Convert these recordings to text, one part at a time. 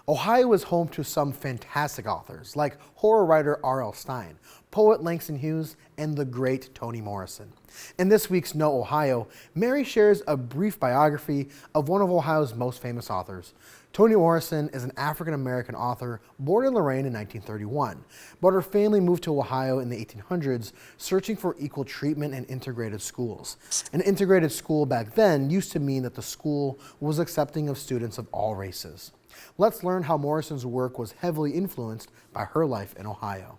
Ohio is home to some fantastic authors like horror writer R.L. Stine, poet Langston Hughes, and the great Toni Morrison. In this week's Know Ohio, Mary shares a brief biography of one of Ohio's most famous authors. Toni Morrison is an African-American author born in Lorain in 1931, but her family moved to Ohio in the 1800s searching for equal treatment in integrated schools. An integrated school back then used to mean that the school was accepting of students of all races. Let's learn how Morrison's work was heavily influenced by her life in Ohio.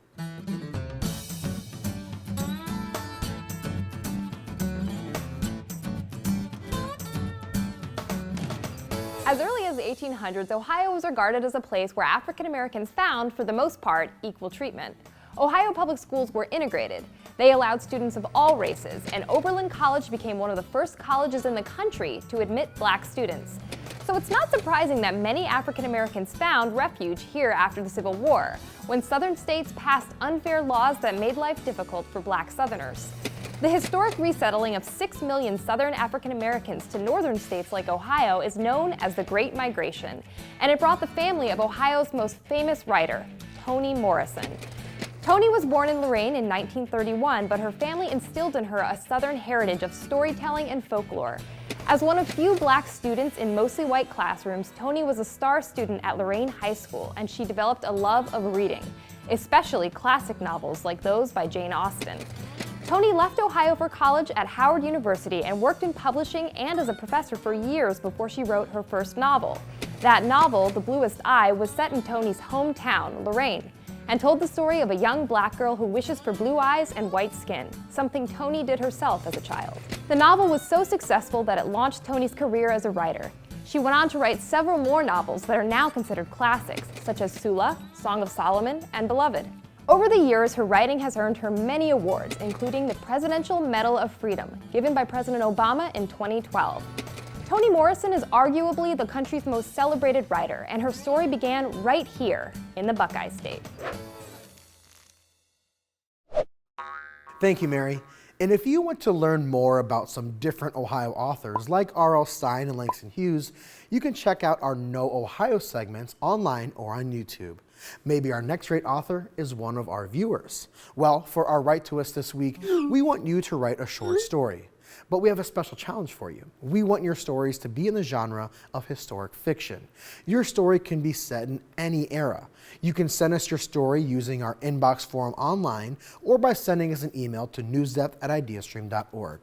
As early as the 1800s, Ohio was regarded as a place where African Americans found, for the most part, equal treatment. Ohio public schools were integrated. They allowed students of all races, and Oberlin College became one of the first colleges in the country to admit black students. So it's not surprising that many African Americans found refuge here after the Civil War, when Southern states passed unfair laws that made life difficult for black Southerners. The historic resettling of 6 million Southern African Americans to northern states like Ohio is known as the Great Migration, and it brought the family of Ohio's most famous writer, Toni Morrison. Toni was born in Lorain in 1931, but her family instilled in her a Southern heritage of storytelling and folklore. As one of few black students in mostly white classrooms, Toni was a star student at Lorain High School, and she developed a love of reading, especially classic novels like those by Jane Austen. Toni left Ohio for college at Howard University and worked in publishing and as a professor for years before she wrote her first novel. That novel, The Bluest Eye, was set in Toni's hometown, Lorain, and told the story of a young black girl who wishes for blue eyes and white skin, something Toni did herself as a child. The novel was so successful that it launched Toni's career as a writer. She went on to write several more novels that are now considered classics, such as Sula, Song of Solomon, and Beloved. Over the years, her writing has earned her many awards, including the Presidential Medal of Freedom, given by President Obama in 2012. Toni Morrison is arguably the country's most celebrated writer, and her story began right here in the Buckeye State. Thank you, Mary. And if you want to learn more about some different Ohio authors like R.L. Stine and Langston Hughes, you can check out our Know Ohio segments online or on YouTube. Maybe our next great author is one of our viewers. Well, for our Write to Us this week, we want you to write a short story. But we have a special challenge for you. We want your stories to be in the genre of historic fiction. Your story can be set in any era. You can send us your story using our inbox form online or by sending us an email to newsdepth@ideastream.org.